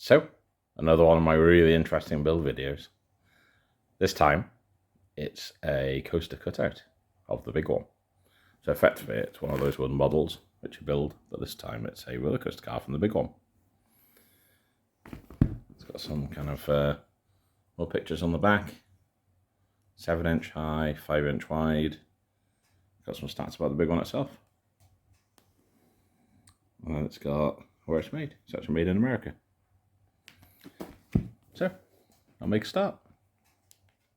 So, another one of my really interesting build videos. This time, it's a coaster cutout of the big one. So effectively, it's one of those wooden models which you build, but this time it's a roller coaster car from the big one. It's got some kind of more pictures on the back. 7-inch high, 5-inch wide. Got some stats about the big one itself. And then it's got where it's made. It's actually made in America. So, I'll make a start.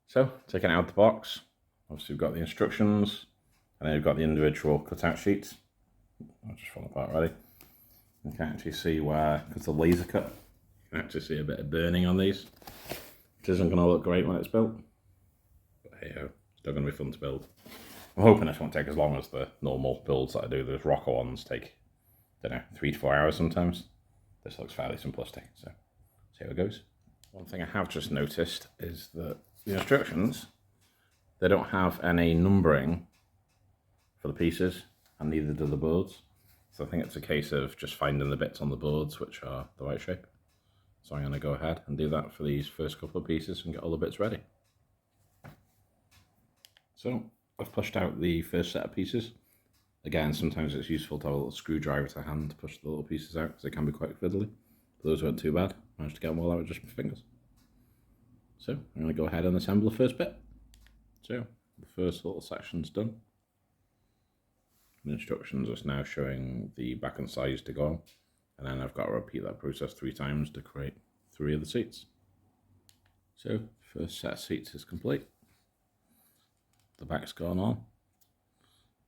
So, taking it out of the box, obviously we've got the instructions, and then we've got the individual cutout sheets. I'll just fall apart already. You can actually see where, because the laser cut, you can actually see a bit of burning on these, which isn't going to look great when it's built. But hey ho, it's still going to be fun to build. I'm hoping this won't take as long as the normal builds that I do. Those Rokr ones take, I don't know, 3 to 4 hours sometimes. This looks fairly simplistic, so see how it goes. One thing I have just noticed is that the instructions, they don't have any numbering for the pieces, and neither do the boards. So I think it's a case of just finding the bits on the boards which are the right shape. So I'm going to go ahead and do that for these first couple of pieces and get all the bits ready. So I've pushed out the first set of pieces. Again, sometimes it's useful to have a little screwdriver to hand to push the little pieces out because they can be quite fiddly. But those weren't too bad. Managed to get them all out with just my fingers. So I'm going to go ahead and assemble the first bit. So the first little section's done. The instructions are now showing the back and sides to go on. And then I've got to repeat that process 3 times to create 3 of the seats. So first set of seats is complete. The back's gone on.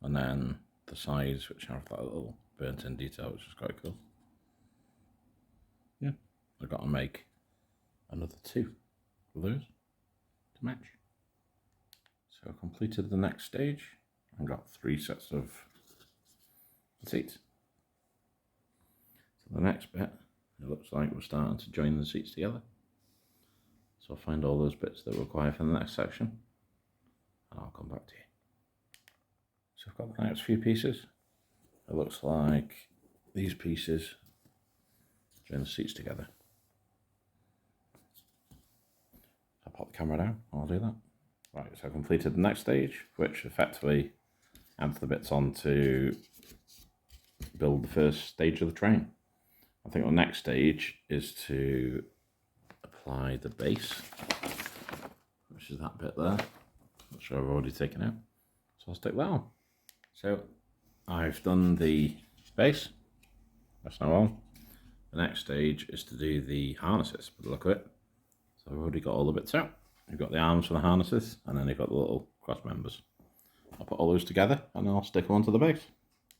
And then the sides, which have that little burnt in detail, which is quite cool. Yeah, I've got to make another 2 of those to match. So I completed the next stage and got 3 sets of seats. So the next bit, it looks like we're starting to join the seats together. So I'll find all those bits that require for the next section and I'll come back to you. So I've got the next few pieces. It looks like these pieces join the seats together. I'll pop the camera down, I'll do that. Right, so I completed the next stage, which effectively adds the bits on to build the first stage of the train. I think the next stage is to apply the base, which is that bit there, which I've already taken out. So I'll stick that on. So I've done the base, that's now on. The next stage is to do the harnesses, by the look of it. So I've already got all the bits out. You've got the arms for the harnesses, and then you've got the little cross members. I'll put all those together and I'll stick them onto the base.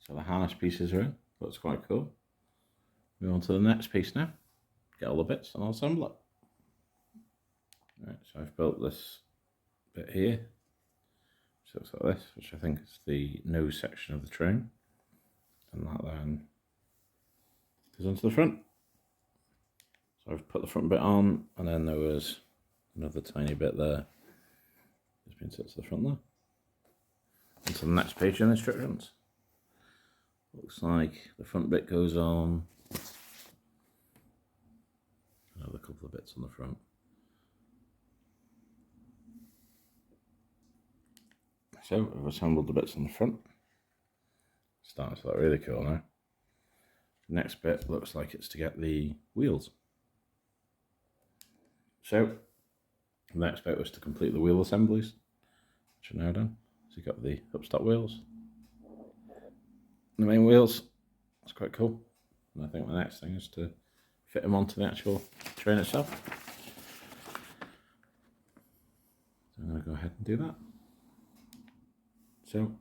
So the harness pieces are in, that's quite cool. Move on to the next piece now. Get all the bits and I'll assemble it. Right, so I've built this bit here. So it's like this, which I think is the nose section of the train. And that then goes onto the front. So I've put the front bit on, and then there was another tiny bit there. Just been set to the front there. Onto the next page in the instructions. Looks like the front bit goes on. Another couple of bits on the front. So I've assembled the bits on the front. Starting to look really cool now. The next bit looks like it's to get the wheels. So the next bit was to complete the wheel assemblies, which are now done. So you've got the upstart wheels, the main wheels. That's quite cool. And I think the next thing is to fit them onto the actual train itself. So I'm going to go ahead and do that. So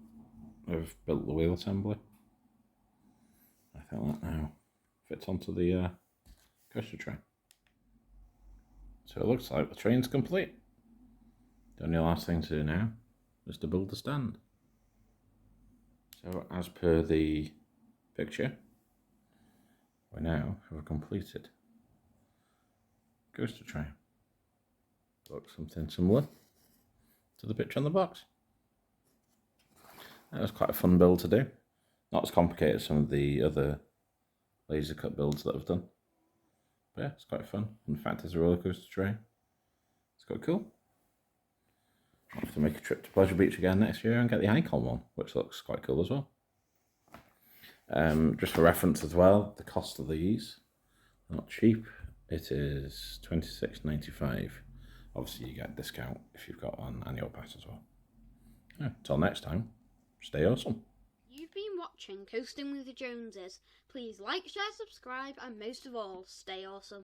I've built the wheel assembly. I think that now fits onto the coaster train. So it looks like the train's complete. The only last thing to do now is to build the stand. So as per the picture, we now have a completed coaster train. Looks something similar to the picture on the box. That was quite a fun build to do. Not as complicated as some of the other laser cut builds that I've done. But yeah, it's quite fun. In fact, it's a roller coaster tray. It's quite cool. I'll have to make a trip to Pleasure Beach again next year and get the icon one, which looks quite cool as well. Just for reference as well, the cost of these, not cheap. It is $26.95. Obviously, you get a discount if you've got an annual pass as well. Yeah, till next time, stay awesome. You've been watching Coasting with the Joneses. Please like, share, subscribe, and most of all, stay awesome.